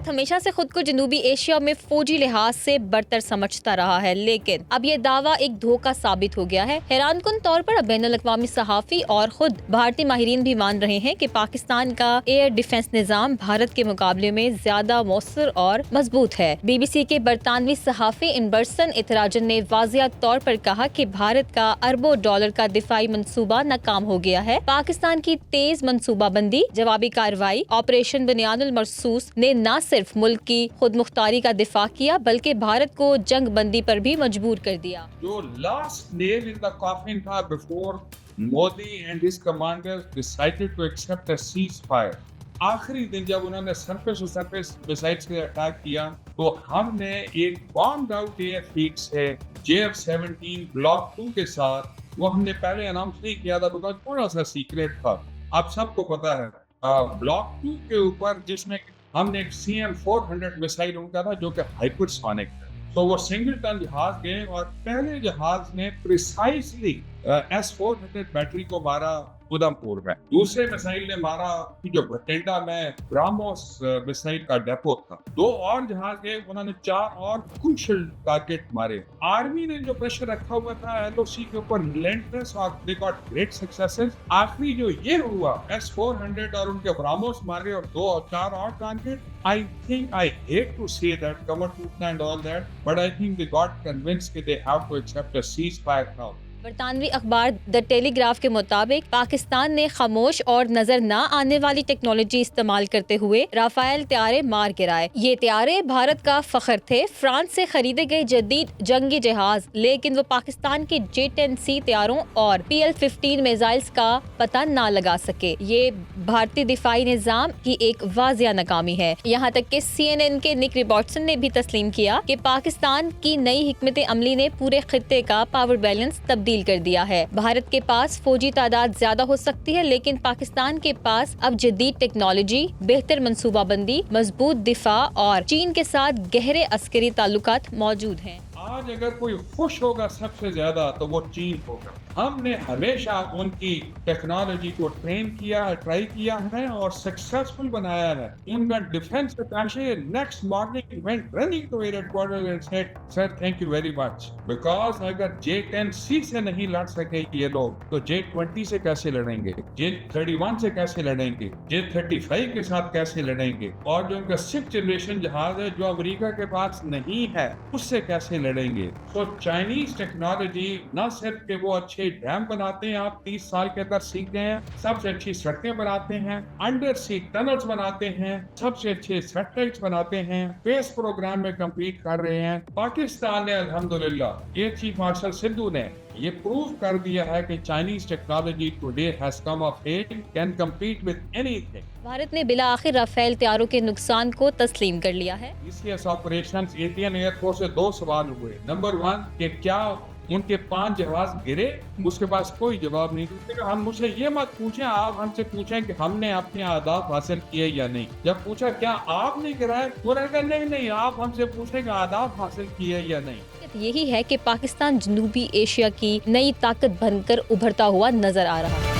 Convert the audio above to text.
भारत हमेशा से खुद को जनूबी एशिया में फौजी लिहाज से बरतर समझता रहा है, लेकिन अब ये दावा एक धोखा साबित हो गया है। हैरानकुन तौर पर अब बैनुल-अक़वामी सहाफ़ी और खुद भारतीय माहिरीन भी मान रहे हैं कि पाकिस्तान का एयर डिफेंस निज़ाम भारत के मुकाबले में ज्यादा मौसर और मजबूत है। BBC के बरतानवी सहाफ़ी इनबर्सन इतराजन ने वाज़िया तौर पर कहा कि भारत का अरबों डॉलर का दिफाई मंसूबा नाकाम हो गया है। पाकिस्तान की तेज मंसूबाबंदी, जवाबी कार्रवाई, ऑपरेशन बुनियानुल मरसूस ने न सिर्फ मुल्क की खुद मुख्तारी का दिफा किया बल्कि भारत को जंग बंदी पर भी मजबूर कर दिया। जो last nail in the coffin था before Modi and his commanders decided to accept a cease fire, आखिरी दिन जब उन्होंने सरफेस टू सरफेस मिसाइल से अटैक किया तो हमने एक बॉम्ब आउट एयर फील्ड से JF-17 ब्लॉक 2 के साथ, वो हमने पहले अनाउंस नहीं किया था बिकॉज थोड़ा सा सीक्रेट था, आप सबको पता है। ब्लॉक 2 के ऊपर जिसमें हमने एक CM-400 मिसाइल उनका था जो कि हाइपरसोनिक था, तो वो सिंगल टन जहाज गए और पहले जहाज ने प्रिसाइसली S-400 बैटरी को मारा उधमपुर में, दूसरे मिसाइल ने मारा जो भटिंडा में ब्राह्मोस मिसाइल का डेपो था, 2 और जहाज गए, उन्होंने 4 और क्रूशियल टारगेट मारे। आर्मी ने जो प्रेशर रखा हुआ था LOC के ऊपर रिलेंटलेस और दे गॉट ग्रेट सक्सेसेस। आखिरी जो ये हुआ S-400 और उनके ब्राह्मोस मारे और 2 और 4 और target. I think I hate to say that, cover Putna and all that, but I think they got convinced that they have to accept a ceasefire now. बरतानवी अखबार द टेलीग्राफ के मुताबिक पाकिस्तान ने खामोश और नजर न आने वाली टेक्नोलॉजी इस्तेमाल करते हुए राफेल त्यारे मार गिराए। ये त्यारे भारत का फख्र थे। फ्रांस से खरीदे गए जदीद जंगी जहाज, लेकिन वो पाकिस्तान के J-10C त्यारों और PL-15 मिसाइल्स का पता न लगा सके। ये भारतीय दिफाई निज़ाम की एक वाज़िया नाकामी है। यहाँ तक कि CNN के निक रॉबर्टसन ने भी तस्लीम किया कि पाकिस्तान की नई हिकमत अमली ने पूरे खित्ते का पावर बैलेंस तब्दील कर दिया है। भारत के पास फौजी तादाद ज्यादा हो सकती है, लेकिन पाकिस्तान के पास अब जदीद टेक्नोलॉजी, बेहतर मंसूबाबंदी, मजबूत दिफा और चीन के साथ गहरे अस्करी ताल्लुकात मौजूद हैं। आज अगर कोई खुश होगा सबसे ज्यादा तो वो चीन होगा। हमने हमेशा उनकी टेक्नोलॉजी को ट्रेन किया, ट्राई किया है और सक्सेसफुल बनाया है। उनका defence attache next morning went running to air headquarters and said sir thank you very much, because अगर J-10C से नहीं लड़ सके ये लोग तो J-20 से कैसे लड़ेंगे, J-31 से कैसे लड़ेंगे, J-35 के साथ कैसे लड़ेंगे, और जो उनका 6th जनरेशन जहाज है जो अमेरिका के पास नहीं है उससे कैसे लड़ेंगे। तो चाइनीज टेक्नोलॉजी न सिर्फ कि वो अच्छे डैम बनाते हैं, आप 30 साल के अंदर सीख गए हैं, सबसे अच्छी सड़कें बनाते हैं, अंडर सी टनल्स बनाते हैं, सबसे अच्छे सैटेलाइट्स बनाते हैं, स्पेस प्रोग्राम में कम्पीट कर रहे हैं। पाकिस्तान ने अल्हम्दुलिल्लाह, ये चीफ मार्शल सिद्धू ने ये प्रूव कर दिया है कि Chinese technology today has come of age, can compete with anything. Bharat ने बिला आखिर राफेल त्यारों के नुकसान को तस्लीम कर लिया है। इस ऑपरेशन इंडियन एयरफोर्स से 2 सवाल हुए। नंबर 1 कि क्या उनके 5 जहाज गिरे, उसके पास कोई जवाब नहीं। हम मुझसे ये मत पूछें, आप हमसे पूछें कि हमने अपने आदाब हासिल किए या नहीं। जब पूछा क्या आपने गिराया, उन्होंने कहा नहीं आप हमसे पूछें कि आदाब हासिल किए या नहीं। यही है कि पाकिस्तान जनूबी एशिया की नई ताकत बनकर उभरता हुआ नजर आ रहा है।